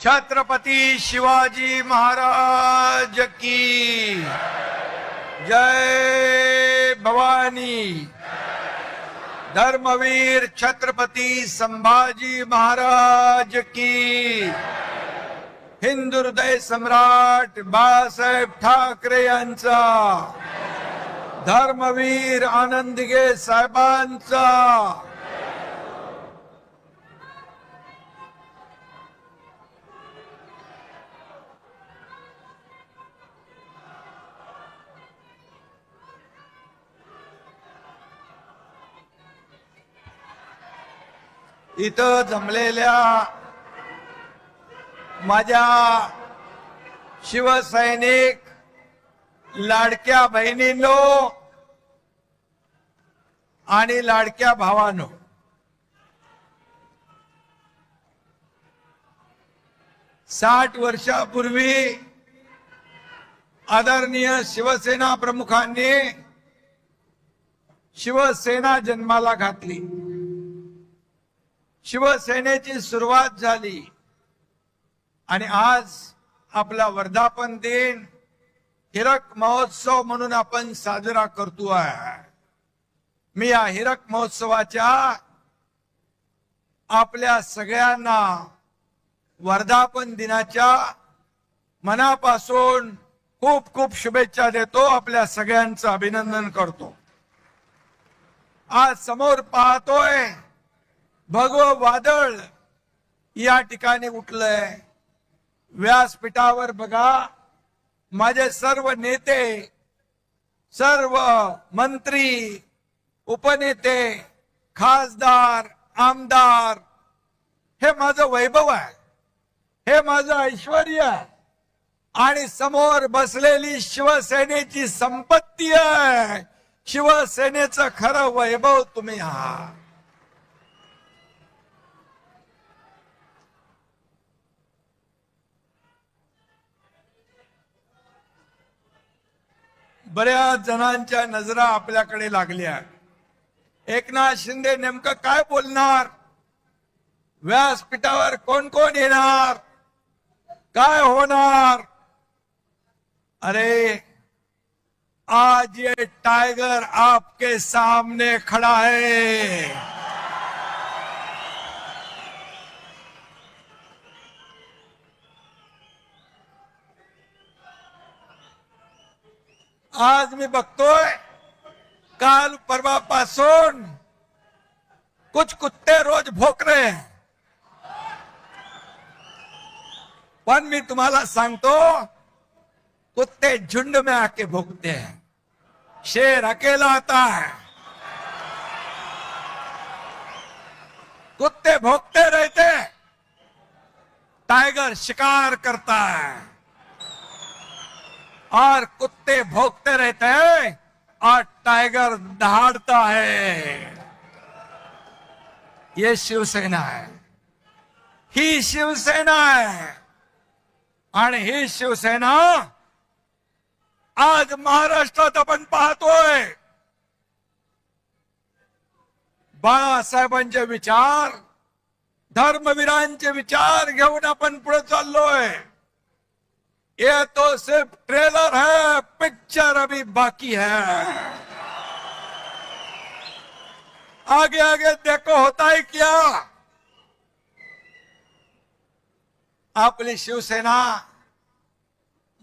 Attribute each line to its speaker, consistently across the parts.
Speaker 1: छत्रपति शिवाजी महाराज की जय भवानी। धर्मवीर छत्रपति संभाजी महाराज की। हिंदू हृदय सम्राट बाळासाहेब ठाकरे यांचा, धर्मवीर आनंदगे साहेबांचा। इथं जमलेल्या माझ्या शिवसैनिक लाडक्या बहिणींनो आणि लाडक्या भावांनो, साठ वर्षापूर्वी आदरणीय शिवसेना प्रमुखांनी शिवसेना जन्माला घातली। शिवसेनेची सुरुवात झाली आणि आज आपला वर्धापन दिन हिरक महोत्सव म्हणून आपण साजरा करतोय। मी या हिरक महोत्सवाच्या आपल्या सगळ्यांना वर्धापन दिनाच्या मनापासून खूप खूप शुभेच्छा देतो। आपल्या सगळ्यांचं अभिनंदन करतो। आज समोर पाहतोय भगवं वादळ या ठिकाणी उठलंय। व्यासपीठावर बघा, माझे सर्व नेते, सर्व मंत्री, उपनेते, खासदार, आमदार, हे माझं वैभव आहे, हे माझं ऐश्वर्य आहे आणि समोर बसलेली शिवसेनेची संपत्ती आहे। शिवसेनेचं खरं वैभव तुम्ही आहात। बऱ्याच जणांच्या नजरा आपल्याकडे लागल्या। एकनाथ शिंदे नेमकं काय बोलणार, व्यासपीठावर कोण कोण येणार, काय होणार। अरे आज ये टाइगर आपके सामने खड़ा है। आज मी बघतोय काल परवापासून कुछ कुत्ते रोज भोक रहे हैं, पण मी तुम्हाला सांगतो कुत्ते झुंड में आके भोंकते हैं, शेर अकेला आता है। कुत्ते भोंकते रहते, टाइगर शिकार करता है और कुत्ते भौंकते रहते हैं और टाइगर दहाड़ता है। ये शिवसेना है, ही शिवसेना है आणि ही शिवसेना आज महाराष्ट्रात आपण पाहतोय। बाळासाहेबांचे विचार, धर्मवीरांचे विचार घेऊन आपण पुढे चाललोय। ये तो सिर्फ ट्रेलर है, पिक्चर अभी बाकी है। आगे आगे देखो होता है क्या। आपली शिवसेना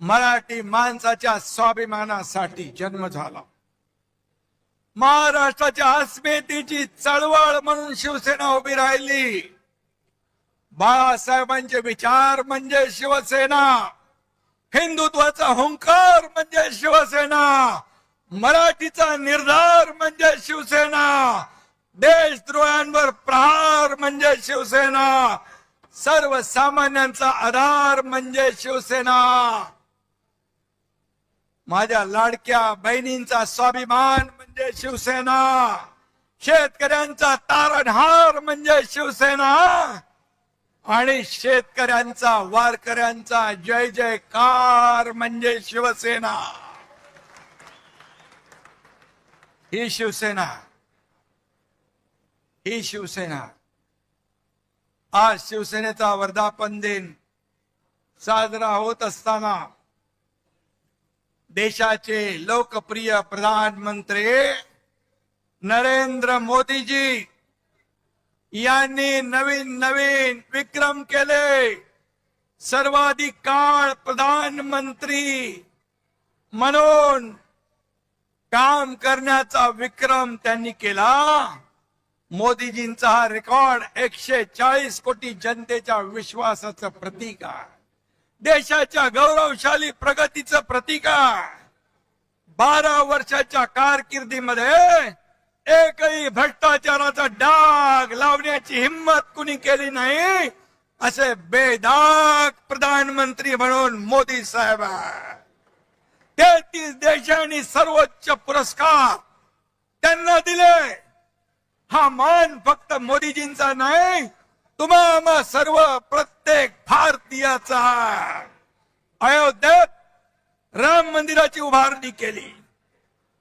Speaker 1: मराठी माणसाच्या स्वाभिमानासाठी जन्म झाला। महाराष्ट्राच्या अस्मितेची चळवळ म्हणून शिवसेना उभी राहिली। बाळासाहेबांचे विचार म्हणजे शिवसेना, हिंदुत्वाचा हुंकार म्हणजे शिवसेना, मराठीचा निर्धार म्हणजे शिवसेना, देशद्रोहांवर प्रहार म्हणजे शिवसेना, सर्वसामान्यांचा आधार म्हणजे शिवसेना, माझ्या लाडक्या बहिणींचा स्वाभिमान म्हणजे शिवसेना, शेतकऱ्यांचा तारणहार म्हणजे शिवसेना आणि शेतकऱ्यांचा, वारकऱ्यांचा जय जयकार म्हणजे शिवसेना। ही शिवसेना, ही शिवसेना। आज शिवसेनेचा वर्धापन दिन साजरा होत असताना देशाचे लोकप्रिय प्रधानमंत्री नरेंद्र मोदीजी यांनी नवीन नवीन विक्रम केले। सर्वाधिक काळ प्रधानमंत्री म्हणून काम करण्याचा विक्रम त्यांनी केला। मोदीजींचा हा रेकॉर्ड 140 कोटी जनतेच्या विश्वासाचं प्रतीक आहे, देशाच्या गौरवशाली प्रगतीचं प्रतीक आहे। 12 वर्षाच्या कारकिर्दीमध्ये एकही भ्रष्टाचाराचा डाग लावण्याची हिम्मत कुणी केली नाही, असे बेदाग प्रधानमंत्री म्हणून मोदी साहेब आहे। 33 देशांनी सर्वोच्च पुरस्कार त्यांना दिले। हा मान फक्त मोदीजींचा नाही, तुम्हा सर्व प्रत्येक भारतीयाचा। अयोध्येत राम मंदिराची उभारणी केली,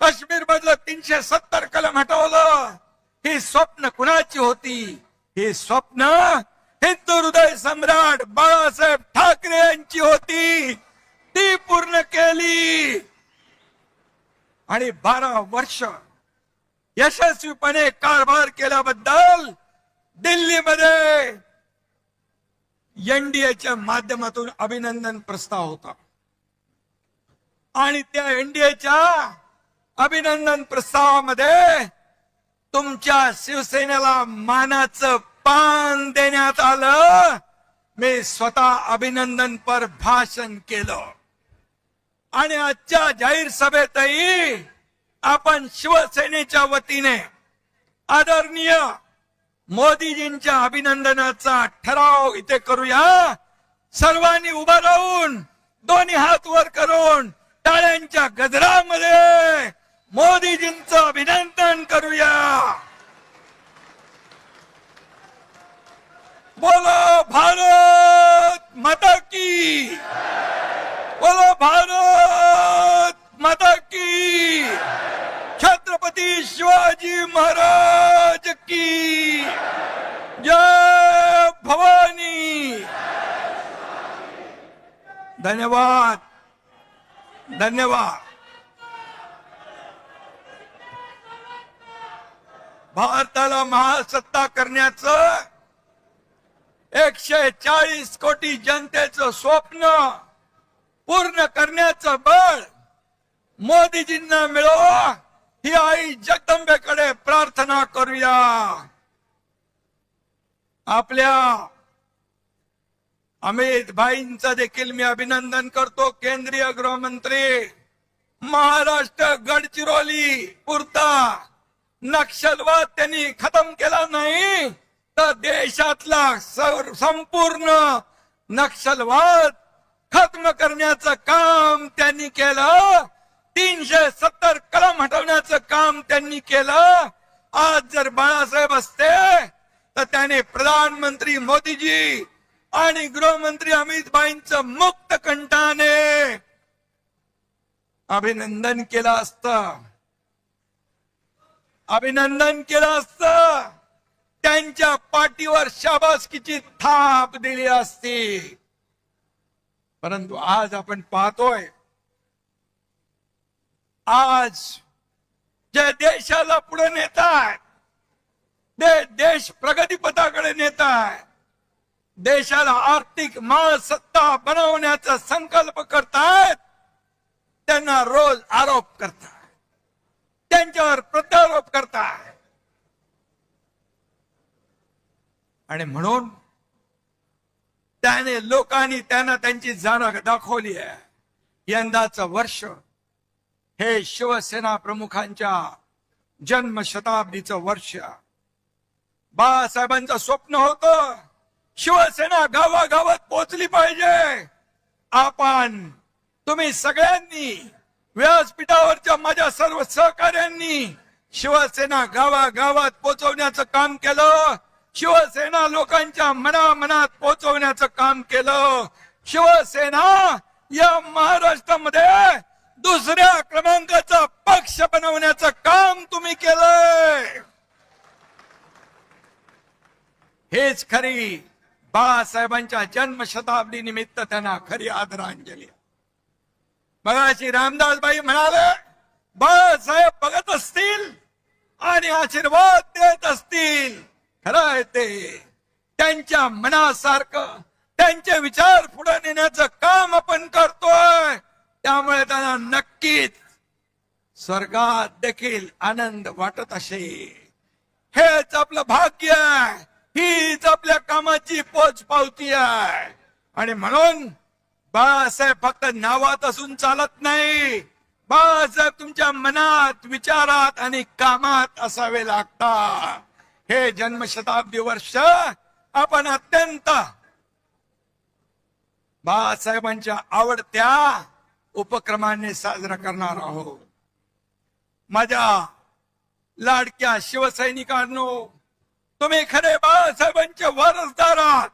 Speaker 1: काश्मीर मधलं 370 कलम हटवलं। ही स्वप्न कुणाची होती? ही स्वप्न हिंदू हृदय सम्राट बाळासाहेब ठाकरे यांची होती, ती पूर्ण केली। आणि 12 वर्ष यशस्वीपणे कारभार केल्याबद्दल दिल्लीमध्ये एनडीएच्या माध्यमातून अभिनंदन प्रस्ताव होता आणि त्या एनडीएच्या अभिनंदन प्रस्तावामध्ये तुमच्या शिवसेनेला मानाचं पान देण्यात आलं। मी स्वतः अभिनंदनपर भाषण केलं आणि आजच्या जाहीर सभेतही आपण शिवसेनेच्या वतीने आदरणीय मोदीजींच्या अभिनंदनाचा ठराव इथे करूया। सर्वांनी उभा राहून दोन्ही हात वर करून टाळ्यांच्या गजरामध्ये मोदीजींचं अभिनंदन करूया। बोलो भारत माता की, बोलो भारत माता की, छत्रपती शिवाजी महाराज की जय भवानी। धन्यवाद धन्यवाद। भारताला महासत्ता करण्याचं 140 कोटी जनतेचं स्वप्न पूर्ण करण्याचं बळ मोदीजींना मिळो, ही आई जगदंबेकडे प्रार्थना करूया। आपल्या अमित भाईंचं देखील मी अभिनंदन करतो। केंद्रीय गृहमंत्री, महाराष्ट्र गडचिरोली पुरता नक्षलवाद त्यांनी खतम केला नाही तर देशातला संपूर्ण नक्षलवाद खत्म करण्याचं काम त्यांनी केलं। 370 कलम हटवण्याचं काम त्यांनी केलं। आज जर बाळासाहेब असते तर त्याने प्रधानमंत्री मोदीजी आणि गृहमंत्री अमित भाईंचं मुक्त कंठाने अभिनंदन केलं असतं, अभिनंदन केलं असतं, त्यांच्या पाठीवर शाबासकीची थाप दिली असती। परंतु आज आपण पाहतोय, आज जे देशाला पुढे नेतायत, देश प्रगतीपथाकडे नेतायत, देशाला आर्थिक महासत्ता बनवण्याचा संकल्प करतायत, त्यांना रोज आरोप करतायत, त्यांच्यावर प्रत्यारोप करतायत। आणि म्हणून त्याने लोकांनी त्यांना त्यांची जाण दाखवली आहे। यंदाचं वर्ष हे शिवसेना प्रमुखांच्या जन्मशताब्दीचं वर्ष। बाळासाहेबांचं स्वप्न होतं शिवसेना गावागावात पोहोचली पाहिजे। आपण तुम्ही सगळ्यांनी व्यासपीठावरच्या माझ्या सर्व सहकाऱ्यांनी शिवसेना गावागावात पोहोचवण्याचं काम केलं। शिवसेना लोकांच्या मनामनात पोहोचवण्याचं काम केलं। शिवसेना या महाराष्ट्रामध्ये दुसऱ्या क्रमांकाचा पक्ष बनवण्याचं काम तुम्ही केलंय। हेच खरी बाळासाहेबांच्या जन्मशताब्दी निमित्त त्यांना खरी आदरांजली. मगाशी रामदासबाई म्हणाले, बाळासाहेब बघत असतील आणि आशीर्वाद देत असतील. खरं आहे ते. त्यांच्या मनासारखं त्यांचे विचार पुढे नेण्याचं काम आपण करतोय. त्यामुळे त्यांना नक्कीच स्वर्गात देखील आनंद वाटत असेल. हेच आपलं भाग्य आहे, हीच आपल्या कामाची पोचपावती आहे. आणि म्हणून बाळासाहेब फक्त नावात असून चालत नाही. बाळासाहेब तुमच्या मनात, विचारात आणि कामात असावे लागतात. हे जन्मशताब्दी वर्ष आपण अत्यंत बाळासाहेबांच्या आवडत्या उपक्रमाने साजरा करणार आहोत. माझ्या लाडक्या शिवसैनिकांनो, तुम्ही खरे बाळासाहेबांचे वारसदार आहात.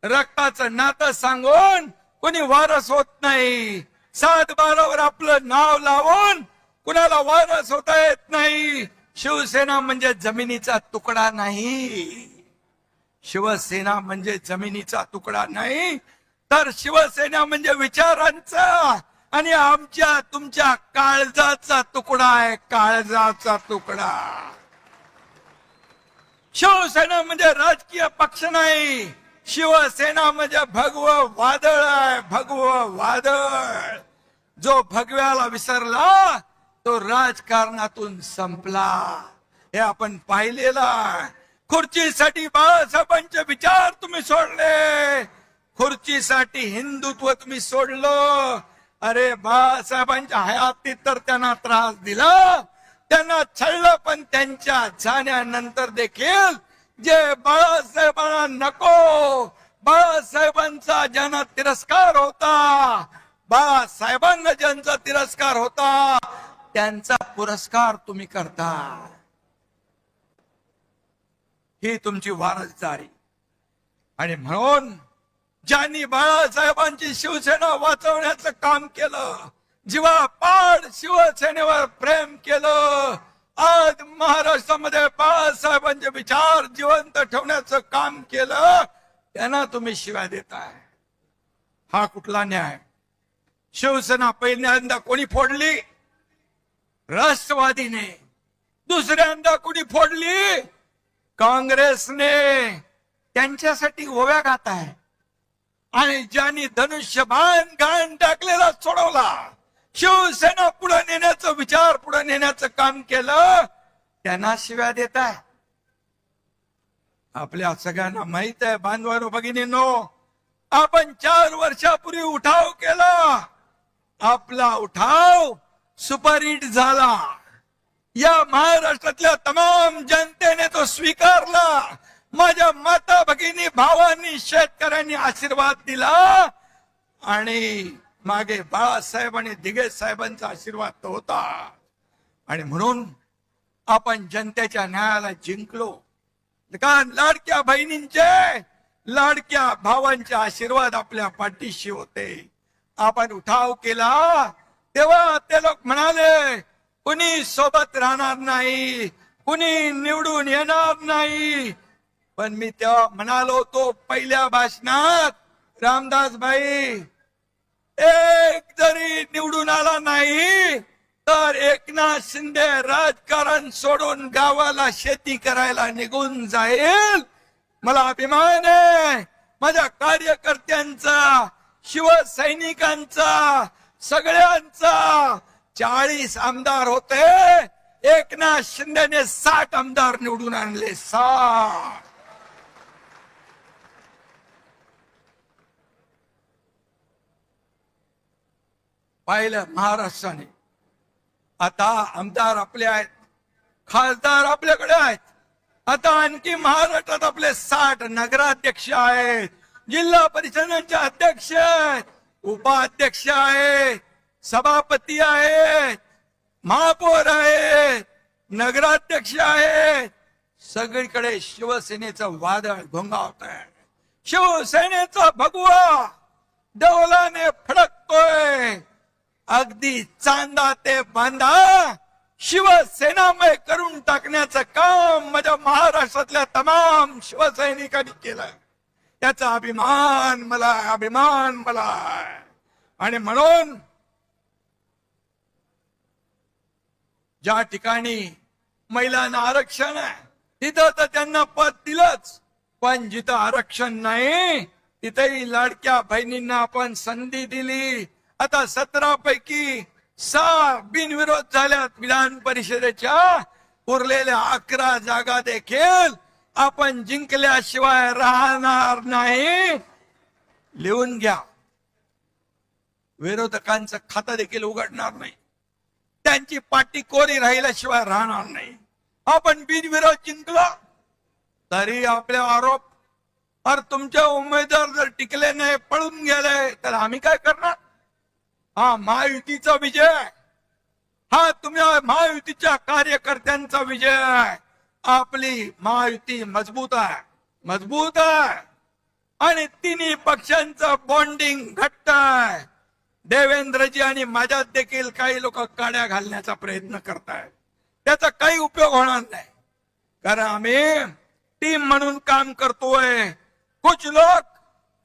Speaker 1: रक्ताचं नातं सांगून कोणी वारस होत नाही. 7-12 आपलं नाव लावून कुणाला वारस होता येत नाही. शिवसेना म्हणजे जमिनीचा तुकडा नाही. शिवसेना म्हणजे जमिनीचा तुकडा नाही, तर शिवसेना म्हणजे विचारांचा आणि आमच्या तुमच्या काळजाचा तुकडा आहे. काळजाचा तुकडा. शिवसेना म्हणजे राजकीय पक्ष नाही. शिवसेना म्हणजे भगवं वादळ आहे. भगवं वादळ. जो भगव्याला विसरला तो राजकारणातून संपला. हे आपण पाहिलेलं आहे. खुर्चीसाठी बाळासाहेबांचे विचार तुम्ही सोडले. खुर्चीसाठी हिंदुत्व तुम्ही सोडलं. अरे बाळासाहेबांच्या हयातीत तर त्यांना त्रास दिला, त्यांना छळलं, पण त्यांच्या जाण्यानंतर देखील जे बाळासाहेबांना नको, बाळासाहेबांचा ज्यांना तिरस्कार होता, बाळासाहेबांना ज्यांचा तिरस्कार होता, त्यांचा पुरस्कार तुम्ही करता. ही तुमची वारसदारी. आणि म्हणून ज्यांनी बाळासाहेबांची शिवसेना वाचवण्याचं काम केलं, जीवापाड शिवसेनेवर प्रेम केलं, आज महाराष्ट्रामध्ये बाळासाहेबांचे विचार जिवंत ठेवण्याचं काम केलं, त्यांना तुम्ही शिव्या देताय. हा कुठला न्याय? शिवसेना पहिल्यांदा कोणी फोडली? राष्ट्रवादीने. दुसऱ्यांदा कोणी फोडली? काँग्रेसने. त्यांच्यासाठी ओव्या गात आहे. आणि ज्यांनी धनुष्यबाण घाण टाकलेला सोडवला, शिवसेना पुढे नेण्याचं विचार पुढे नेण्याचं काम केलं, त्यांना शिव्या देत आहे. आपल्या सगळ्यांना माहित आहे बांधवांनो, भगिनींनो, आपण 4 वर्षापूर्वी उठाव केला. आपला उठाव सुपरहिट झाला. या महाराष्ट्रातल्या तमाम जनतेने तो स्वीकारला. माझ्या माता भगिनी भावांनी शेतकऱ्यांनी आशीर्वाद दिला. आणि मागे बाळासाहेब आणि दिघे साहेबांचा आशीर्वाद तो होता. आणि म्हणून आपण जनतेच्या न्यायाला जिंकलो. कारण लाडक्या बहिणींचे, लाडक्या भावांचे आशीर्वाद आपल्या पाठीशी होते. आपण उठाव केला तेव्हा ते लोक म्हणाले, कुणी सोबत राहणार नाही, कुणी निवडून येणार नाही. पण मी तेव्हा म्हणालो होतो पहिल्या भाषणात, रामदासबाई, एक जरी निवडून आला नाही तर एकनाथ शिंदे राजकारण सोडून गावाला शेती करायला निघून जाईल. मला अभिमान आहे माझ्या कार्यकर्त्यांचा, शिवसैनिकांचा, सगळ्यांचा. 40 आमदार होते, एकनाथ शिंदेने 60 आमदार निवडून आणले. 60. पाहिलं महाराष्ट्राने. आता आमदार आपले आहेत, खासदार आपल्याकडे आहेत. आता आणखी महाराष्ट्रात आपले 60 नगराध्यक्ष आहेत, जिल्हा परिषदांचे अध्यक्ष आहेत, उपाध्यक्ष आहेत, सभापती आहेत, महापौर आहेत, नगराध्यक्ष आहेत. सगळीकडे शिवसेनेचं वादळ घोंगावत आहे. शिवसेनेचा भगवा डौलाने फडकतोय. अगदी चांदा ते बांधा शिवसेनामय करून टाकण्याचं काम माझ्या महाराष्ट्रातल्या तमाम शिवसैनिकांनी केलं. त्याचा अभिमान मला आहे, अभिमान मला आहे. आणि म्हणून ज्या ठिकाणी महिलांना आरक्षण आहे तिथं तर त्यांना पद दिलंच, पण जिथं आरक्षण नाही तिथेही लाडक्या बहिणींना आपण संधी दिली. आता 17 पैकी 6 बिनविरोध झाल्यात विधान परिषदेच्या. उरलेल्या 11 जागा देखील आपण जिंकल्याशिवाय राहणार नाही. लिहून घ्या, विरोधकांचं खातं देखील उघडणार नाही, त्यांची पाठी कोरी राहिल्याशिवाय राहणार नाही. आपण बिनविरोध जिंकलो तरी आपले आरोप, और तुमचे उमेदवार जर टिकले नाही, पळून गेले, तर आम्ही काय करणार? हा महायुतीचा विजय, हा तुम्ही महायुतीच्या कार्यकर्त्यांचा विजय आहे. आपली महायुती मजबूत आहे, मजबूत आहे. आणि तिन्ही पक्षांचं बॉन्डिंग घट्ट आहे. देवेंद्रजी आणि माझ्यात देखील काही लोक काड्या घालण्याचा प्रयत्न करतायत, त्याचा काही उपयोग होणार नाही. कारण आम्ही टीम म्हणून काम करतोय. कुछ लोग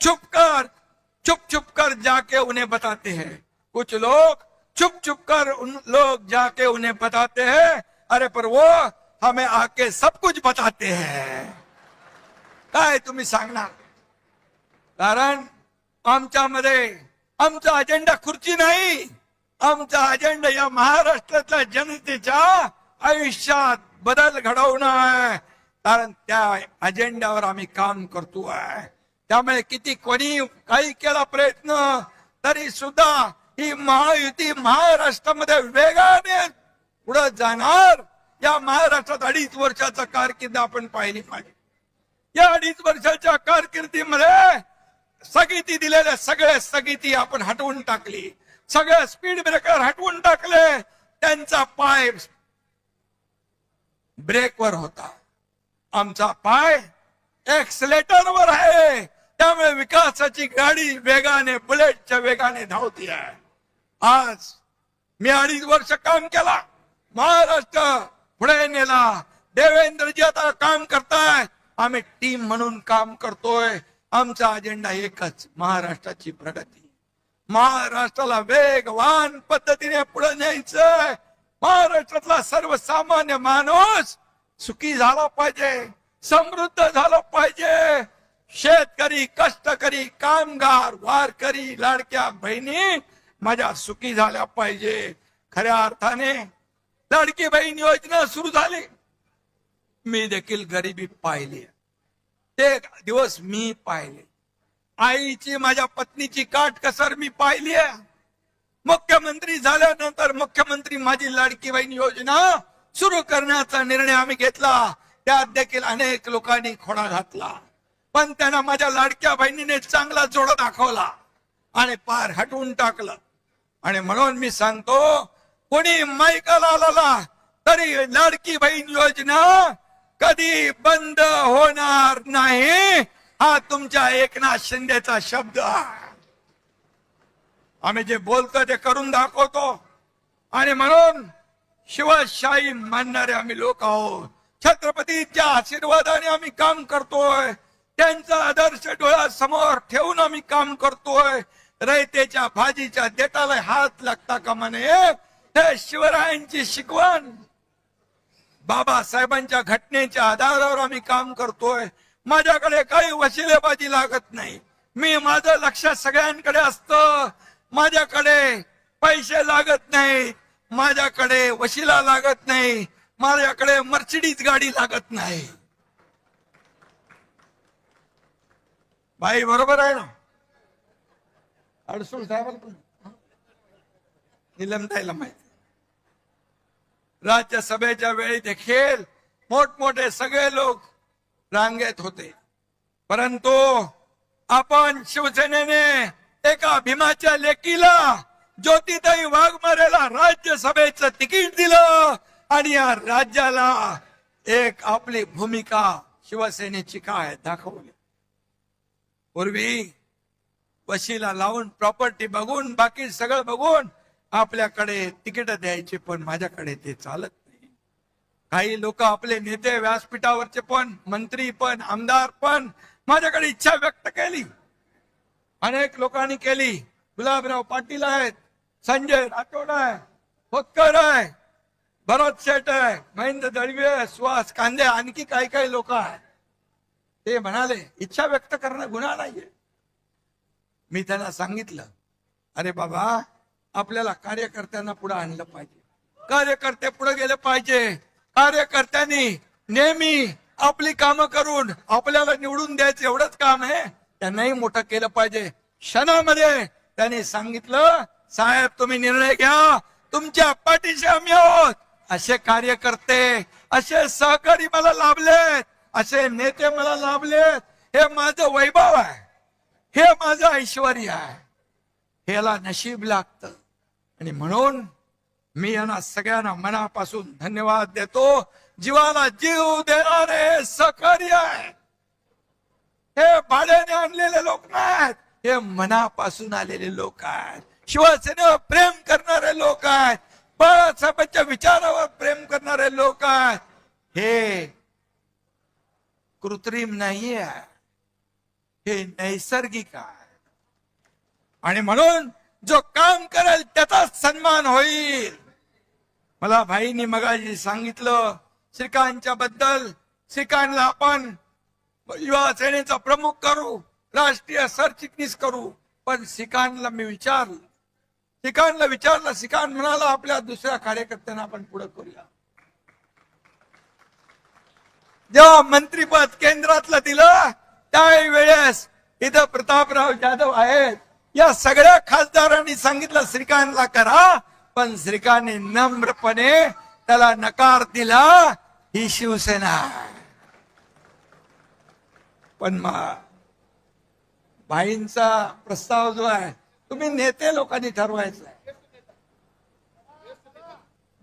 Speaker 1: छुप कर जाके उन्हें बताते हैं, कुछ लोग छुप कर उन लोग जाके उन्हें बताते हैं, अरे पर वो हमें आके सब कुछ बताते हैं. काय तुम्ही सांगणार? कारण आमच्यामध्ये आमचा अजेंडा खुर्ची नाही, आमचा अजेंडा या महाराष्ट्रातल्या जनतेच्या आयुष्यात बदल घडवणं आहे. कारण त्या अजेंड्यावर आम्ही काम करतोय. त्यामुळे किती कोणी काही केला प्रयत्न तरी सुद्धा ही महायुती महाराष्ट्रामध्ये वेगाने पुढे जाणार. या महाराष्ट्रात 2.5 वर्षाचा कारकीर्द आपण पाहिली पाहिजे. या 2.5 वर्षाच्या कारकिर्दीमध्ये स्थगिती दिलेल्या सगळ्या स्थगिती आपण हटवून टाकली, सगळ्या स्पीड ब्रेकर हटवून टाकले. त्यांचा पाय ब्रेकवर होता, आमचा पाय एक्सलेटरवर आहे. त्यामुळे विकासाची गाडी वेगाने, बुलेटच्या वेगाने धावती आहे. आज मी 2.5 वर्ष काम केला, महाराष्ट्र पुढे नेला. देवेंद्रजी आता काम करताय, आम्ही टीम म्हणून काम करतोय. आमचा अजेंडा एकच, महाराष्ट्राची प्रगती. महाराष्ट्राला वेगवान पद्धतीने पुढे न्यायचंय. महाराष्ट्रातला सर्वसामान्य माणूस सुखी झाला पाहिजे, समृद्ध झाला पाहिजे. शेतकरी, कष्टकरी, कामगार, वारकरी, लाडक्या बहिणी माझ्या सुखी झाल्या पाहिजे. खऱ्या अर्थाने लाडकी बहीण योजना सुरू झाली, मी देखील गरिबी पाहिली, ते दिवस मी पाहिले. आईची, माझ्या पत्नीची काटकसर मी पाहिली आहे. मुख्यमंत्री झाल्यानंतर मुख्यमंत्री माझी लाडकी बहीण योजना सुरू करण्याचा निर्णय आम्ही घेतला. त्यात देखील अनेक लोकांनी खोडा घातला, पण त्यांना माझ्या लाडक्या बहिणीने चांगला जोडा दाखवला आणि पार हटवून टाकलं. आणि म्हणून मी सांगतो, कोणी माईकाला आला तरी लाडकी बहीण योजना कधी बंद होणार नाही, हा तुमच्या एकनाथ शिंदेचा शब्द आहे. आम्ही जे बोलतो ते करून दाखवतो. आणि म्हणून शिवशाही मानणारे आम्ही लोक आहोत. छत्रपतीच्या आशीर्वादाने आम्ही काम करतोय, त्यांचा आदर्श डोळ्यासमोर ठेवून आम्ही काम करतोय. रयतेच्या भाजीच्या देठाला हात लागता कामा नये, हे शिवरायांची शिकवण. बाबासाहेबांच्या घटनेच्या आधारावर आम्ही काम करतोय. माझ्याकडे काही वशिलेबाजी लागत नाही. मी, माझं लक्ष सगळ्यांकडे असतं. माझ्याकडे पैसे लागत नाही, माझ्याकडे वशिला लागत नाही, माझ्याकडे मर्सिडीज गाडी लागत नाही. बाई बरोबर आहे ना? अडसूळ साहेबांना निलमताईला माहिती. राज्यसभेच्या वेळी देखील मोठमोठे सगळे लोक रांगेत होते, परंतु आपण शिवसेनेने एका भीमाच्या लेकीला, ज्योतिताई वाघमारेला राज्यसभेचं तिकीट दिलं आणि या राज्याला एक आपली भूमिका शिवसेनेची काय दाखवली. पूर्वी वशिला लावून, प्रॉपर्टी बघून, बाकी सगळं बघून आपल्याकडे तिकीट द्यायचे, पण माझ्याकडे ते चालत नाही. काही लोक, आपले नेते, व्यासपीठावरचे पण, मंत्री पण, आमदार पण माझ्याकडे इच्छा व्यक्त केली, अनेक लोकांनी केली. गुलाबराव पाटील आहेत, संजय राठोड आहे, खोतकर आहे, भरत शेठ आहे, महेंद्र दळवे, सुहास कांदे, आणखी काही काही लोक आहेत. ते म्हणाले इच्छा व्यक्त करणं गुन्हा नाहीये. मी त्यांना सांगितलं, अरे बाबा, आपल्याला कार्यकर्त्यांना पुढे आणलं पाहिजे, कार्यकर्ते पुढे गेले पाहिजे. कार्यकर्त्यांनी नेहमी आपली कामं करून आपल्याला निवडून द्यायचं एवढंच काम आहे, त्यांनाही मोठं केलं पाहिजे. क्षणामध्ये त्यांनी सांगितलं, साहेब तुम्ही निर्णय घ्या, तुमच्या पाठीशी आम्ही आहोत. असे कार्यकर्ते, असे सहकारी मला लाभलेत, असे नेते मला लाभलेत. हे माझं वैभव आहे, हे माझं ऐश्वर आहे, ह्याला नशीब लागतं. आणि म्हणून मी यांना सगळ्यांना मनापासून धन्यवाद देतो. जीवाला जीव देणारे सहकारी आहे. हे भाड्याने आणलेले लोक नाहीत, हे मनापासून आलेले लोक आहेत. शिवसेनेवर प्रेम करणारे लोक आहेत, बाळासाहेबांच्या विचारावर प्रेम करणारे लोक आहेत. हे कृत्रिम नाहीये, हे नैसर्गिक आहे. आणि म्हणून जो काम करेल त्याचा सन्मान होईल. मला भाईंनी मगाशी सांगितलं श्रीकांतच्या बद्दल. श्रीकांतला आपण युवा सेनेचा प्रमुख करू, राष्ट्रीय सरचिटणीस करू. पण श्रीकांतला मी विचारलं, श्रीकांत म्हणाला आपल्या दुसऱ्या कार्यकर्त्यांना आपण पुढे करूया. जेव्हा मंत्रीपद केंद्रातलं दिलं त्यावेळेस इथं प्रतापराव जाधव आहेत, या सगळ्या खासदारांनी सांगितलं श्रीकांतला करा, पण श्रीकांतने नम्रपणे त्याला नकार दिला. ही शिवसेना. पण भाईंचा प्रस्ताव जो आहे, तुम्ही नेते लोकांनी ठरवायचा आहे,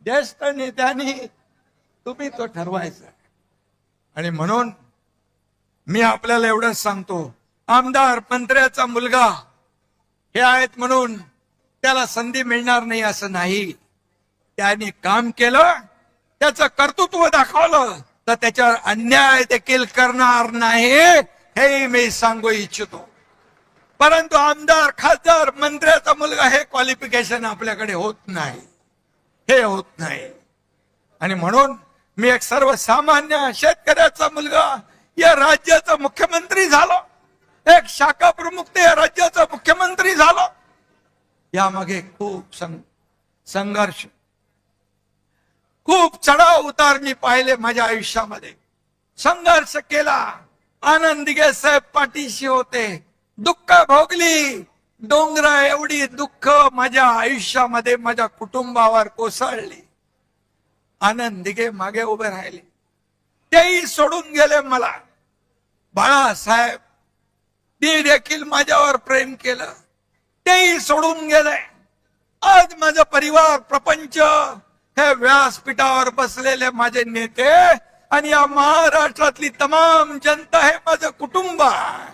Speaker 1: ज्येष्ठ नेत्यांनी तुम्ही तो ठरवायचा आहे. आणि म्हणून मी आपल्याला एवढंच सांगतो, आमदार मंत्र्याचा मुलगा हे आहेत म्हणून त्याला संधी मिळणार नाही असं नाही. त्याने काम केलं, त्याचं कर्तृत्व दाखवलं, तर त्याच्यावर अन्याय देखील करणार नाही, हे मी सांगू इच्छितो. परंतु आमदार, खासदार, मंत्र्याचा मुलगा हे क्वालिफिकेशन आपल्याकडे होत नाही, हे होत नाही. आणि म्हणून मी एक सर्वसामान्य शेतकऱ्याचा मुलगा या राज्याचा मुख्यमंत्री झालो, एक शाखा प्रमुख ते या राज्याचा मुख्यमंत्री झालो. यामागे खूप संघर्ष, खूप चढाव उतार मी पाहिले माझ्या आयुष्यामध्ये. संघर्ष केला. आनंद दिघे साहेब पाठीशी होते, दुःख भोगली. डोंगरा एवढी दुःख माझ्या आयुष्यामध्ये माझ्या कुटुंबावर कोसळली. आनंद दिघे मागे उभे राहिले, तेही सोडून गेले मला. बाळासाहेब ती देखील माझ्यावर प्रेम केलं, तेही सोडून गेले. आज माझा परिवार, प्रपंच, हे व्यासपीठावर बसलेले माझे नेते आणि या महाराष्ट्रातली तमाम जनता हे माझं कुटुंब आहे,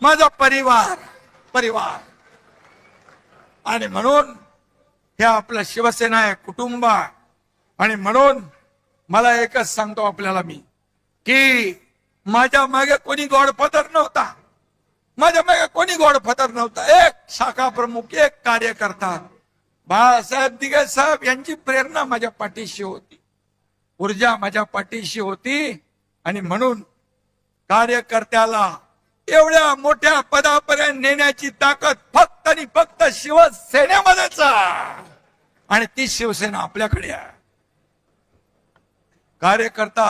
Speaker 1: माझा परिवार. आणि म्हणून हे आपलं शिवसेना आहे, कुटुंब आहे. आणि म्हणून मला एकच सांगतो आपल्याला मी, की माझ्या मागे कोणी गॉडफादर नव्हता, माझ्या मागे कोणी गॉडफादर नव्हता. एक शाखा प्रमुख, एक कार्यकर्ता, बाळासाहेब दिघे साहेब यांची प्रेरणा माझ्या पाठीशी होती, ऊर्जा माझ्या पाठीशी होती. आणि म्हणून कार्यकर्त्याला एवढ्या मोठ्या पदापर्यंत नेण्याची ताकद फक्त आणि फक्त शिवसेनेमध्येच आहे. आणि ती शिवसेना आपल्याकडे आहे. कार्यकर्ता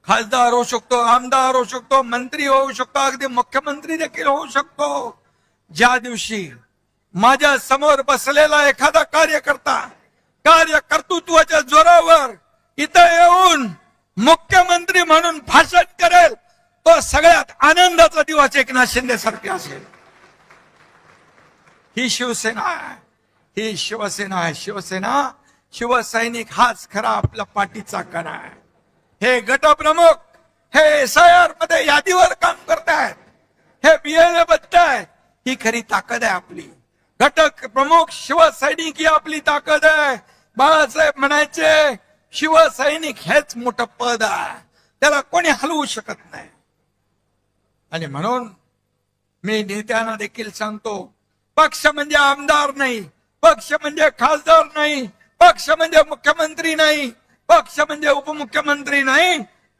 Speaker 1: खासदार होऊ शकतो, आमदार होऊ शकतो, मंत्री होऊ शकतो, अगदी मुख्यमंत्री देखील होऊ शकतो. ज्या दिवशी माझ्या समोर बसलेला एखादा कार्यकर्ता कार्यकर्तृत्वाच्या जोरावर इथं येऊन मुख्यमंत्री म्हणून भाषण करेल, तो सगळ्यात आनंदाचा दिवस एकनाथ शिंदे सारखे असेल. ही शिवसेना आहे, ही शिवसेना आहे. शिवसेना, शिवसैनिक हाच खरा आपला पाठीचा कणा आहे. हे गटप्रमुख, हे SIR मध्ये यादीवर काम करतायत, हे BLA बघतायत, ही खरी ताकद आहे आपली. घटक प्रमुख शिवसैनिक ही आपली ताकद आहे. बाळासाहेब म्हणायचे, शिवसैनिक हेच मोठं पद आहे, त्याला कोणी हलवू शकत नाही. आणि म्हणून मी नेत्यांना देखील सांगतो, पक्ष म्हणजे आमदार नाही, पक्ष म्हणजे खासदार नाही, पक्ष म्हणजे मुख्यमंत्री नाही, पक्ष म्हणजे उपमुख्यमंत्री नाही,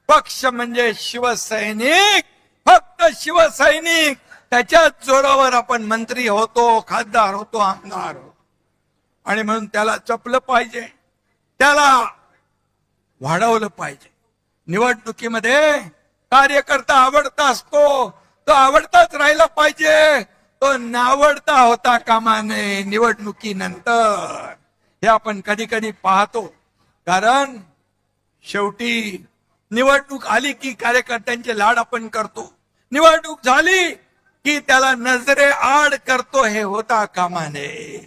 Speaker 1: पक्ष म्हणजे शिवसैनिक, फक्त शिवसैनिक. त्याच्याच जोरावर आपण मंत्री होतो, खासदार होतो, आमदार होतो. आणि म्हणून त्याला जपलं पाहिजे, त्याला वाढवलं पाहिजे. निवडणुकीमध्ये कार्यकर्ता आवडता असतो, तो आवडताच राहिला पाहिजे, तो नावडता होता कामा नये निवडणुकीनंतर. हे आपण कधी कधी पाहतो. कारण शेवटी निवडणूक आली की कार्यकर्त्यांचे लाड आपण करतो, निवडणूक झाली की त्याला नजरे आड करतो. हे होता कामा नये,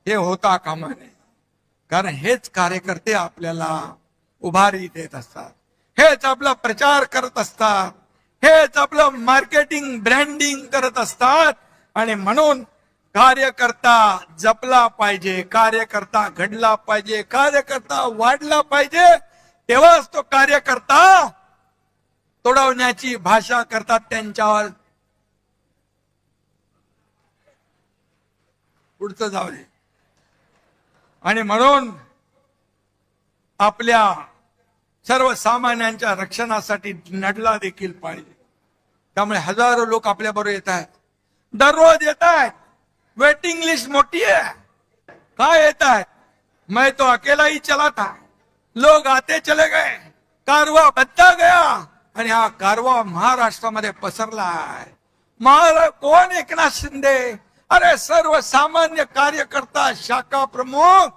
Speaker 1: हे होता कामा नये. कारण हेच कार्यकर्ते आपल्याला उभारी देत असतात, हेच आपला प्रचार करत असतात, हेच आपलं मार्केटिंग ब्रँडिंग करत असतात. आणि म्हणून कार्यकर्ता जपला पाहिजे, कार्यकर्ता घडला पाहिजे, कार्यकर्ता वाढला पाहिजे. तेव्हाच तो कार्यकर्ता तोडवण्याची भाषा करतात त्यांच्यावर. पुढचं जाऊ दे. आणि म्हणून आपल्या सर्वसामान्यांच्या रक्षणासाठी लढला देखील पाहिजे. त्यामुळे हजारो लोक आपल्या बरोबर येत आहेत, दररोज येत आहेत. वेटिंग लिस्ट मोठी है. काय येत आहेत? मैं तो अकेला ही चला था, लोग आते चले गए, कारवा बदला गया. आणि हा कारवा महाराष्ट्रामध्ये पसरला आहे. कोण एकनाथ शिंदे? अरे सर्वसामान्य कार्यकर्ता, शाखा प्रमुख.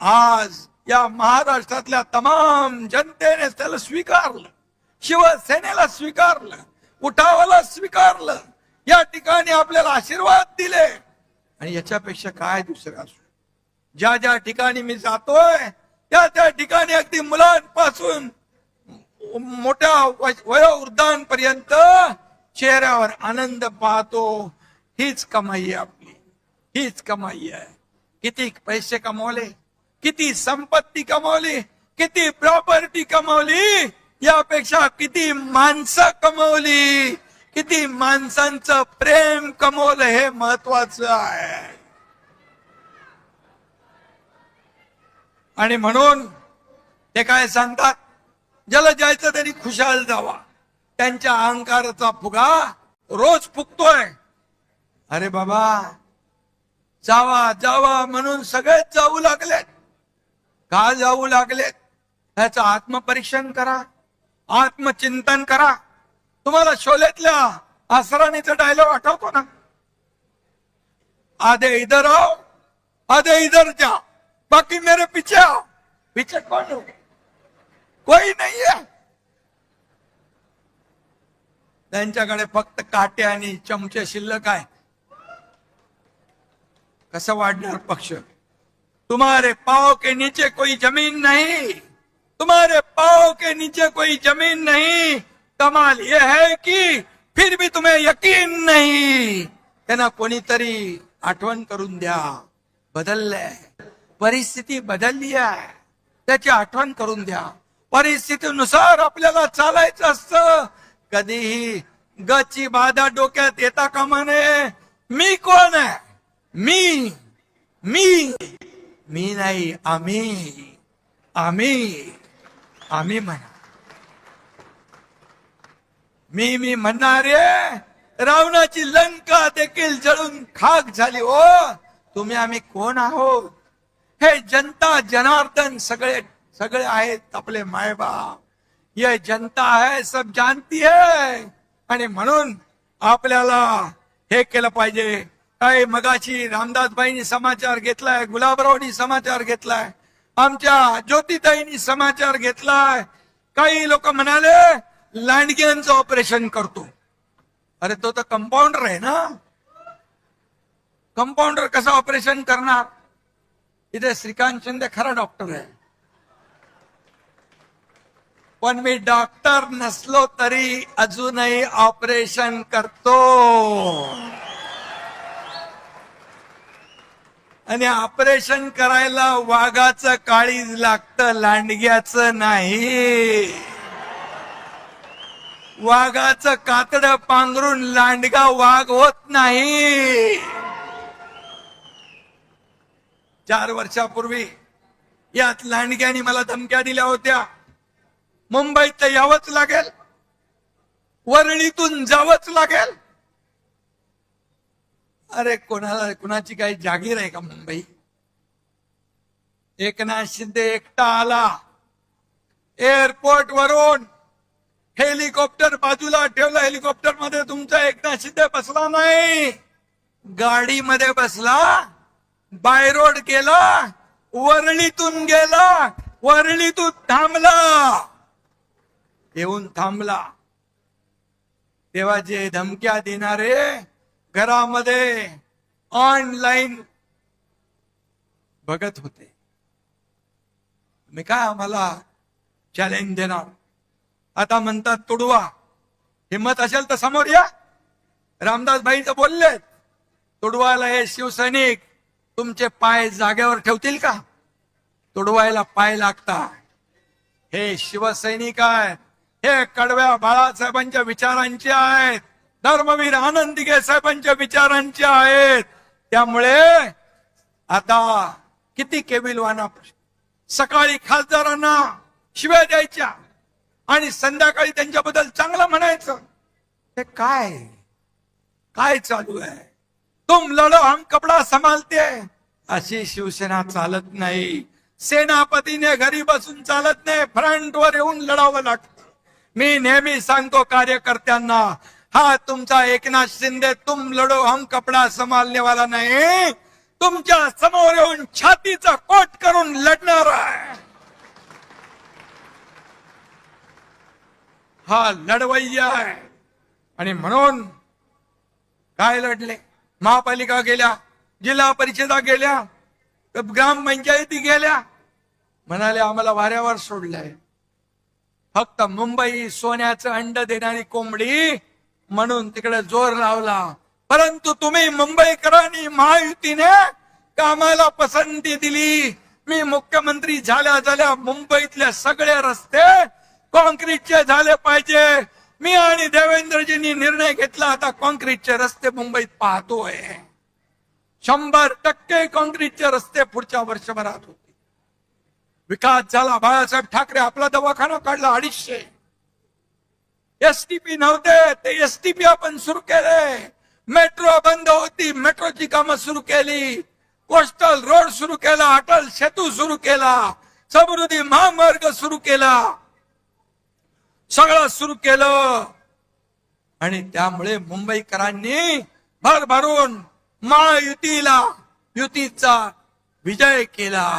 Speaker 1: आज या महाराष्ट्रातल्या तमाम जनतेने त्याला स्वीकारलं, शिवसेनेला स्वीकारलं, उठावाला स्वीकारलं, या ठिकाणी आपल्याला आशीर्वाद दिले. आणि याच्यापेक्षा काय दुसरं असू? ज्या ज्या ठिकाणी मी जातोय त्या त्या ठिकाणी अगदी मुलांपासून मोठ्या वयोवृद्धांपर्यंत चेहऱ्यावर आनंद पाहतो. हीच कमाई आहे आपली, हीच कमाई आहे. किती पैसे कमवले, किती संपत्ती कमवली, किती प्रॉपर्टी कमवली, यापेक्षा किती माणसं कमवली, किती माणसांचं प्रेम कमवलं हे महत्वाचं आहे. आणि म्हणून ते काय सांगतात, ज्याला जायचं त्यांनी खुशाल जावा. त्यांच्या अहंकाराचा फुगा रोज फुगतोय. अरे बाबा, जावा जावा म्हणून सगळेच जाऊ लागलेत. का जाऊ लागलेत? त्याचं आत्मपरीक्षण करा, आत्मचिंतन करा. तुम्हाला शोलेतल्या आसराणीचा डायलॉग आठवतो ना? आधे इधर आओ, आधे इधर जाओ, बाकी मेरे पीछे आओ. पीछे कौन हो? कोई नहीं है. त्यांच्याकडे फक्त काटे आणि चमचे शिल्लक आहे. कसं वाढणार पक्ष? तुम्हारे पाँव के नीचे कोई जमीन नहीं, तुम्हारे पाँव के नीचे कोई जमीन नहीं. कमाल यह है कि फिर भी तुम्हें यकीन नहीं. त्यांना कोणीतरी आठवण करून द्या. बदललंय, परिस्थिती बदलली आहे, त्याची आठवण करून द्या. परिस्थितीनुसार आपल्याला चालायचं असतं. कधीही गची बाधा डोक्यात येता कामा नये. मी कोण आहे? मी मी मी नाही, आम्ही आम्ही आम्ही म्हणा. मी म्हणणारे रावणाची लंका देखील जळून खाक झाली. हो, तुम्ही आम्ही कोण आहोत? हे जनता जनार्दन सगळे सगळे आहेत आपले मायबाप. ये जनता है, सब जानती है. आणि म्हणून आपल्याला हे केलं पाहिजे. काय मगाशी रामदासबाईंनी समाचार घेतलाय, गुलाबरावनी समाचार घेतलाय, आमच्या ज्योतिताईंनी समाचार घेतलाय. काही लोक म्हणाले लांडग्यांचं ऑपरेशन करतो. अरे तो तर कंपाऊंडर आहे ना, कंपाऊंडर कसं ऑपरेशन करणार? इथे श्रीकांत शिंदे खरा डॉक्टर आहे, पण मी डॉक्टर नसलो तरी अजूनही ऑपरेशन करतो. आणि ऑपरेशन करायला वाघाचं काळीज लागतं, लांडग्याचं नाही. वाघाचं कातड पांघरून लांडगा वाघ होत नाही. 4 वर्षापूर्वी यात लांडग्याने मला धमक्या दिल्या होत्या. मुंबईत यावंच लागेल, वरळीतून जावंच लागेल. अरे कोणाची काही जागीर आहे का मुंबई? एकनाथ शिंदे एकटा आला, एअरपोर्ट वरून हेलिकॉप्टर बाजूला ठेवलं. हेलिकॉप्टर मध्ये तुमचा एकनाथ शिंदे बसला नाही, गाडीमध्ये बसला, बाय रोड गेला, वरळीतून गेला, वरळीतून थांबला. येऊन थांबला तेव्हा जे धमक्या देणारे घरामध्ये ऑनलाईन बघत होते. मी काय आम्हाला चॅलेंज देणार? आता म्हणतात तुडवा. हिम्मत असेल तर समोर या. रामदास भाईचं बोलले, तुडवायला हे शिवसैनिक तुमचे पाय जागेवर ठेवतील का? तुडवायला पाय लागतात. हे शिवसैनिक आहेत, हे कडव्या बाळासाहेबांच्या विचारांचे आहेत, धर्मवीर आनंद दिघे साहेबांच्या विचारांचे आहेत. त्यामुळे आता किती केविलवाना सकाळी खासदारांना शिव्या द्यायच्या आणि संध्याकाळी त्यांच्याबद्दल चांगलं म्हणायचं. हे काय चालू आहे? तुम लढो हम कपडा संभालते, अशी शिवसेना चालत नाही. सेनापतीने घरी बसून चालत नाही, फ्रंटवर येऊन लढावं लागतं. मी नेहमी सांगतो कार्यकर्त्यांना, हा तुमचा एकनाथ शिंदे तुम लढो हम कपडा संभालने वाला नाही, तुमच्या समोर येऊन छातीचा कोट करून लढणार आहे. हा लढवय्या आहे. आणि म्हणून काय लढले? महापालिका गेल्या, जिल्हा परिषदा गेल्या, ग्रामपंचायती गेल्या, म्हणाले आम्हाला वाऱ्यावर सोडलंय. फक्त मुंबई सोन्याचं अंड देणारी कोंबडी म्हणून तिकडे जोर लावला. परंतु तुम्ही मुंबईकरांनी महायुतीने कामाला पसंती दिली. मी मुख्यमंत्री झाल्या मुंबईतले सगळे रस्ते कॉन्क्रीटचे झाले पाहिजे. मी आणि देवेंद्रजींनी निर्णय घेतला, आता कॉन्क्रीटचे रस्ते मुंबईत पाहतोय. 100% कॉन्क्रीटचे रस्ते पुढच्या वर्षभरात होते. विकास झाला. बाळासाहेब ठाकरे आपला दवाखाना काढला 250. एसटीपी नव्हते, ते एसटीपी आपण सुरू केले. मेट्रो बंद होती, मेट्रोची कामं सुरू केली. कोस्टल रोड सुरू केला, अटल सेतू सुरू केला, समृद्धी महामार्ग सुरू केला, सगळं सुरू केलं. आणि त्यामुळे मुंबईकरांनी भरभरून युतीचा विजय केला.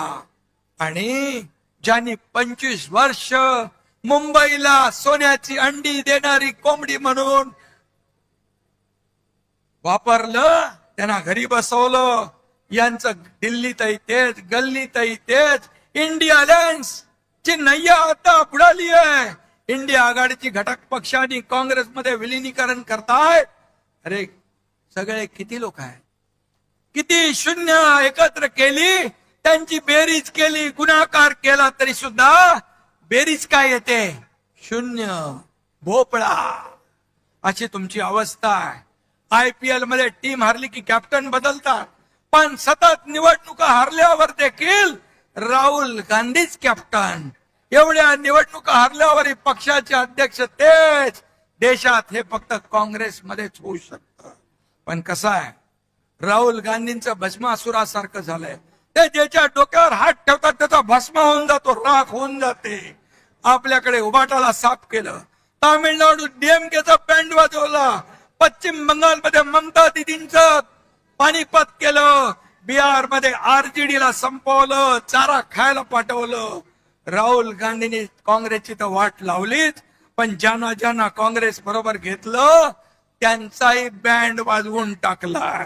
Speaker 1: आणि ज्यांनी 25 वर्ष मुंबईला सोन्याची अंडी देणारी कोंबडी म्हणून वापरलं, त्यांना घरी बसवलं. यांचं दिल्लीतही तेच, गल्लीतही तेच. इंडिया अलायन्स ची नय्या आता बुडाली आहे. इंडिया आघाडीची घटक पक्षांनी काँग्रेसमध्ये विलिनीकरण करतायत. अरे सगळे किती लोक आहेत, किती शून्य एकत्र केली, त्यांची बेरीज केली, गुणाकार केला तरी सुद्धा बेरीज काय येते? शून्य, भोपळा. अशी तुमची अवस्था आहे. IPL मध्ये टीम हारली की कॅप्टन बदलतात, पण सतत निवडणुका हारल्यावर देखील राहुल गांधीच कॅप्टन. एवढ्या निवडणुका हारल्यावर पक्षाचे अध्यक्ष तेच. देशात हे फक्त काँग्रेसमध्येच होऊ शकतं. पण कसं आहे, राहुल गांधींचं भस्मासुरासारखं झालंय. ते ज्याच्या डोक्यावर हात ठेवतात त्याचा भस्म होऊन जातो, राख होऊन जाते. आपल्याकडे उबाटाला साफ केलं, तामिळनाडू DMKचा बँड वाजवला, पश्चिम बंगालमध्ये ममता दिदींचं पानिपत केलं, बिहार मध्ये RJD ला संपवलं, चारा खायला पाठवलं. राहुल गांधींनी काँग्रेसची तर वाट लावलीच, पण ज्यांना ज्यांना काँग्रेस बरोबर घेतलं त्यांचाही बँड वाजवून टाकला.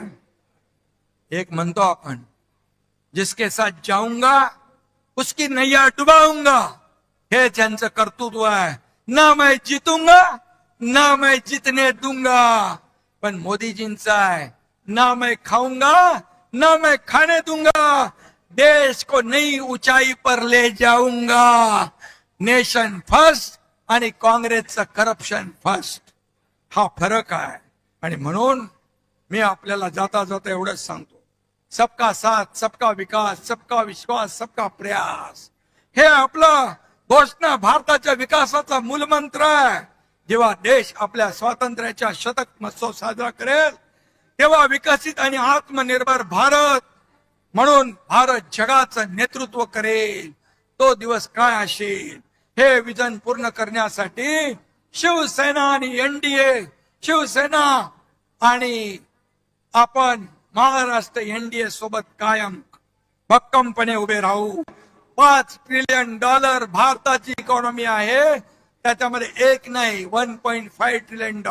Speaker 1: एक म्हणतो आपण, जिसके साथ जाऊंगा उसकी नैया डुबाऊंगा, हे त्यांचं कर्तृत्व आहे. ना मैं जीतूंगा ना मैं जीतने दूंगा. पण मोदीजींचा आहे, ना मैं खाऊंगा ना मैं खाने दूंगा, देश को नई ऊंचाई पर ले जाऊंगा. नेशन फर्स्ट आणि काँग्रेसचं करप्शन फर्स्ट, हा फरक आहे. आणि म्हणून मी आपल्याला जाता जाता एवढंच सांगतो, सबका साथ, सबका विकास, सबका विश्वास, सबका प्रयास, हे आपलं घोषणा भारताच्या विकासाचा मूलमंत्र आहे. जेव्हा देश आपल्या स्वातंत्र्याच्या शतक महोत्सव साजरा करेल तेव्हा विकसित आणि आत्मनिर्भर भारत म्हणून भारत जगाचं नेतृत्व करेल. तो दिवस काय असेल हे विजन पूर्ण करण्यासाठी शिवसेना आणि एनडीए, शिवसेना आणि आपण महाराष्ट्र एनडीए सोबत कायम भक्कमपणे उभे राहू. $5 ट्रिलियन भारताची इकॉनॉमी आहे, त्याच्यामध्ये एक नाही 1.5 ट्रिलियन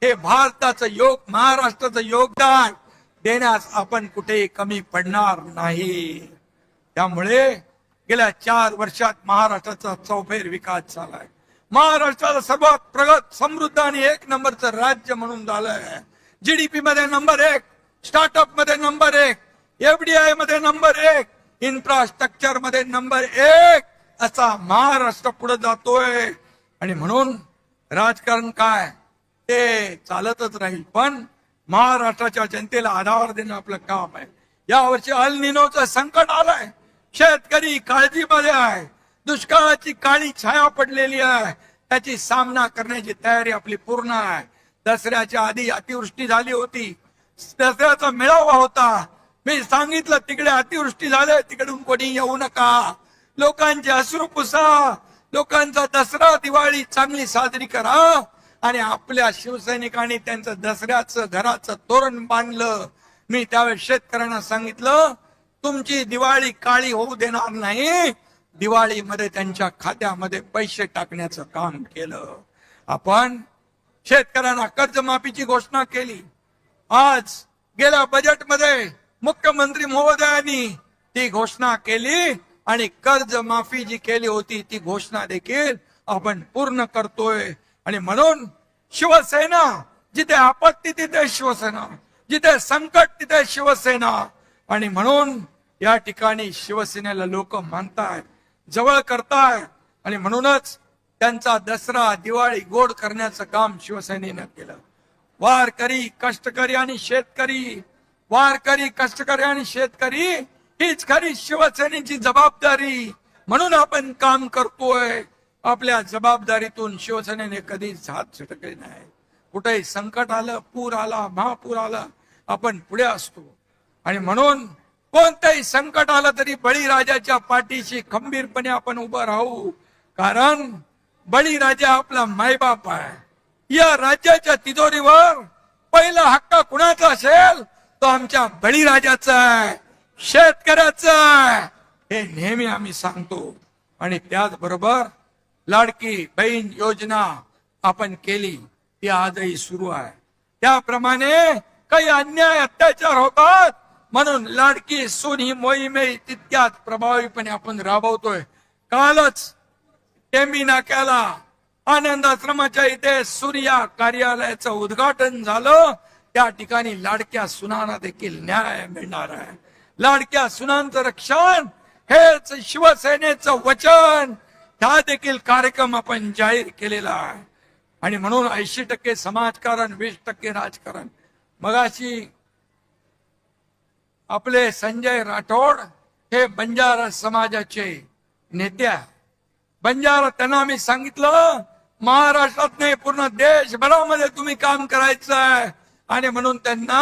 Speaker 1: हे भारताचं महाराष्ट्राचं योगदान देण्यास आपण कुठेही कमी पडणार नाही. त्यामुळे गेल्या 4 वर्षात महाराष्ट्राचा चौफेर विकास झालाय. महाराष्ट्राला सर्वात प्रगत, समृद्ध आणि 1 नंबरचं राज्य म्हणून झालंय. जीडीपी मध्ये नंबर 1, स्टार्टअप मध्ये नंबर 1, एफडीआय मध्ये नंबर 1, इन्फ्रास्ट्रक्चर मध्ये नंबर 1 असा महाराष्ट्र पुढे जातोय. आणि म्हणून राजकारण काय ते चालतच राहील, पण महाराष्ट्राच्या जनतेला आधार देणं आपलं काम आहे. यावर्षी अल निनोचं संकट आलंय, शेतकरी काळजीमध्ये आहे, दुष्काळाची काळी छाया पडलेली आहे, त्याची सामना करण्याची तयारी आपली पूर्ण आहे. दसऱ्याच्या आधी अतिवृष्टी झाली होती, दसऱ्याचा मेळावा होता, मी सांगितलं तिकडे अतिवृष्टी झाले, तिकडून कोणी येऊ नका, लोकांचे अश्रू पुसा, लोकांचा दसरा दिवाळी चांगली साजरी करा. आणि आपल्या शिवसैनिकांनी त्यांचं दसऱ्याचं घराचं तोरण बांधलं. मी त्यावेळेस शेतकऱ्यांना सांगितलं तुमची दिवाळी काळी होऊ देणार नाही, दिवाळीमध्ये त्यांच्या खात्यामध्ये पैसे टाकण्याचं काम केलं. आपण शेतकऱ्यांना कर्जमाफीची घोषणा केली. आज गेल्या बजेटमध्ये मुख्यमंत्री महोदयांनी ती घोषणा केली आणि कर्जमाफी जी केली होती ती घोषणा देखील आपण पूर्ण करतोय. आणि म्हणून शिवसेना, जिथे आपत्ती तिथे शिवसेना, जिथे संकट तिथे शिवसेना. आणि म्हणून या ठिकाणी शिवसेनेला लोक मानतायत, जवळ करतायत. आणि म्हणूनच त्यांचा दसरा दिवाळी गोड करण्याचं काम शिवसेनेनं केलं. वारकरी, कष्टकरी आणि शेतकरी, वारकरी, कष्टकरी आणि शेतकरी हीच खरी शिवसेनेची जबाबदारी. म्हणून आपण काम करतोय. आपल्या जबाबदारीतून शिवसेनेने कधीच हात झटकले नाही. कुठेही संकट आलं, पूर आला, महापूर आला, आपण पुढे असतो. आणि म्हणून कोणतंही संकट आलं तरी बळीराजाच्या पाठीशी खंबीरपणे आपण उभं राहू. कारण बळीराजा आपला मायबाप आहे. या राज्याच्या तिजोरीवर पहिला हक्क कुणाचा असेल तो आमच्या बळीराजाचा आहे, शेतकऱ्याचा आहे, हे नेहमी आम्ही सांगतो. आणि त्याचबरोबर लाडकी बहीण योजना आपण केली, ती आजही सुरू आहे. त्याप्रमाणे काही अन्याय अत्याचार होतात म्हणून लाडकी सून ही मोहीमही तितक्याच प्रभावीपणे आपण राबवतोय. कालच टेंबी नाक्याला आनंद आश्रमाच्या इथे सूर्या कार्यालयाचं उद्घाटन झालं. त्या ठिकाणी लाडक्या सुनांना देखील न्याय मिळणार आहे. लाडक्या सुनांचं रक्षण हेच शिवसेनेचं वचन. हा देखील कार्यक्रम आपण जाहीर केलेला आहे. आणि म्हणून 80% समाजकारण, 20% राजकारण. मगाशी आपले संजय राठोड हे बंजारा समाजाचे नेते आहे. बंजारा, त्यांना मी सांगितलं महाराष्ट्रात नाही पूर्ण देशभरामध्ये तुम्ही काम करायचं आहे. आणि म्हणून त्यांना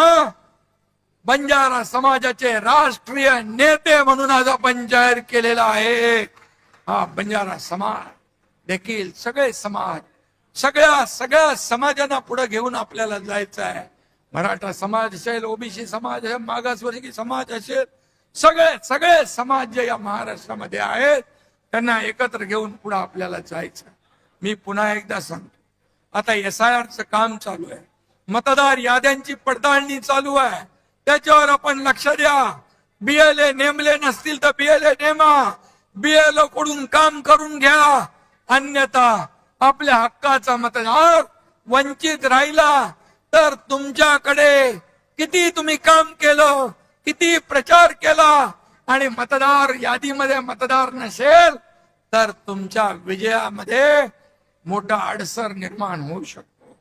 Speaker 1: बंजारा समाजाचे राष्ट्रीय नेते म्हणून आज आपण जाहीर केलेला आहे. हा बंजारा समाज देखील सगळे समाज, सगळ्या समाजांना पुढे घेऊन आपल्याला जायचं आहे. मराठा समाज असेल, ओबीसी समाज असेल, मागासवर्गीय समाज असेल, सगळे समाज जे या महाराष्ट्रामध्ये आहेत त्यांना एकत्र घेऊन पुढे आपल्याला जायचं. मी पुन्हा एकदा सांगतो, आता SIRचं काम चालू आहे, मतदार याद्यांची पडताळणी चालू आहे. त्याच्यावर आपण लक्ष द्या. BLA नेमले नसतील तर BLA नेमा, BLO कडून काम करून घ्या. अन्यथा आपल्या हक्काचा मतदार वंचित राहिला तर तुमच्याकडे किती तुम्ही काम केलं, किती प्रचार केला आणि मतदार यादीमध्ये मतदार नसेल तर तुमच्या विजयामध्ये मोठा अडसर निर्माण होऊ शकतो.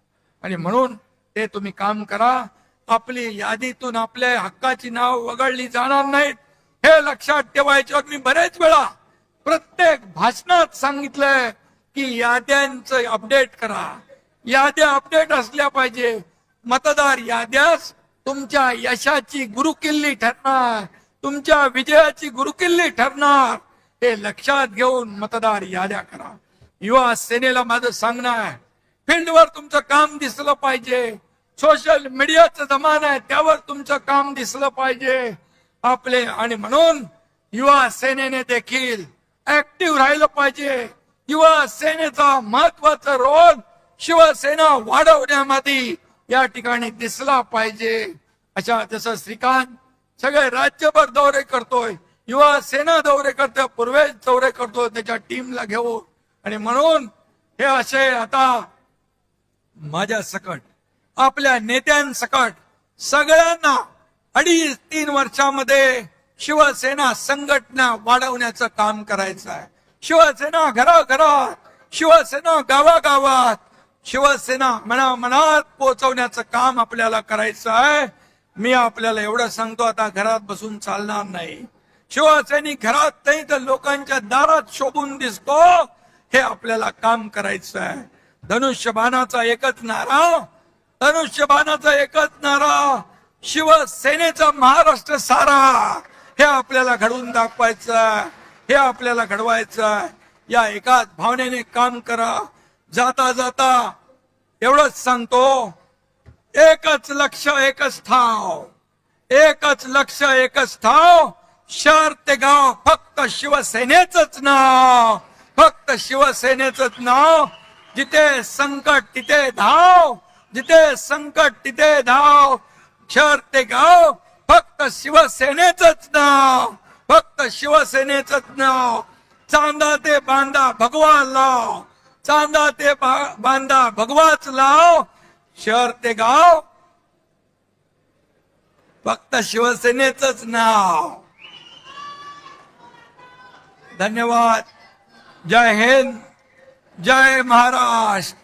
Speaker 1: आणि म्हणून ते तुम्ही काम करा. आपली यादीतून आपल्या हक्काची नाव वगळली जाणार नाहीत हे लक्षात ठेवायचे. मी बरेच वेळा प्रत्येक भाषणात सांगितलंय की याद्यांचं अपडेट करा. याद्या अपडेट असल्या पाहिजे. मतदार याद्यास तुमच्या यशाची गुरुकिल्ली ठरणार, तुमच्या विजयाची गुरुकिल्ली ठरणार. हे लक्षात घेऊन मतदार याद्या करा. युवा सेनेला माझं सांगणं आहे, फील्डवर तुमचं काम दिसलं पाहिजे. सोशल मीडियाचा जमाना आहे, त्यावर तुमचं काम दिसलं पाहिजे आपले. आणि म्हणून युवा सेनेने देखील ऍक्टिव्ह राहिलं पाहिजे. युवा सेनेचा महत्वाचा रोल शिवसेना वाढवण्यामध्ये या ठिकाणी दिसला पाहिजे. अशा जसं श्रीकांत सगळे राज्यभर दौरे करतोय, युवा सेना दौरे करतोय, पूर्वेश दौरे करतोय त्याच्या टीमला घेऊन. आणि म्हणून हे असे आता माझ्या सकट आपल्या नेत्यांसकट सगळ्यांना 2.5-3 वर्षामध्ये शिवसेना संघटना वाढवण्याचं काम करायचं आहे. शिवसेना घराघरात, शिवसेना गावागावात, शिवसेना मनामनात पोहोचवण्याचं काम आपल्याला करायचं आहे. मी आपल्याला एवढं सांगतो, आता घरात बसून चालणार नाही. शिवसैनिक घरात नाही तर लोकांच्या दारात शोभून दिसतो, हे आपल्याला काम करायचं आहे. धनुष्यबाणाचा एकच नारा, धनुष्यबाणाचा एकच नारा, शिवसेनेचा महाराष्ट्र सारा. हे आपल्याला घडवून दाखवायचं, हे आपल्याला घडवायचं. या एकाच भावनेने काम करा. जाता जाता एवढंच सांगतो, एकच लक्ष एकच ठाव, एकच लक्ष एकच ठाव. शहर ते गाव फक्त शिवसेनेचंच नाव, फक्त शिवसेनेचंच नाव. जिथे संकट तिथे धाव, जिथे संकट तिथे धाव. शहर ते गाव फक्त शिवसेनेचंच नाव, फक्त शिवसेनेचंच नाव. चांदा ते बांधा भगवा लाव, चांदा ते बांधा भगवाच लाव. शहर ते गाव फक्त शिवसेनेचंच नाव. धन्यवाद. जय हिंद, जय महाराष्ट्र.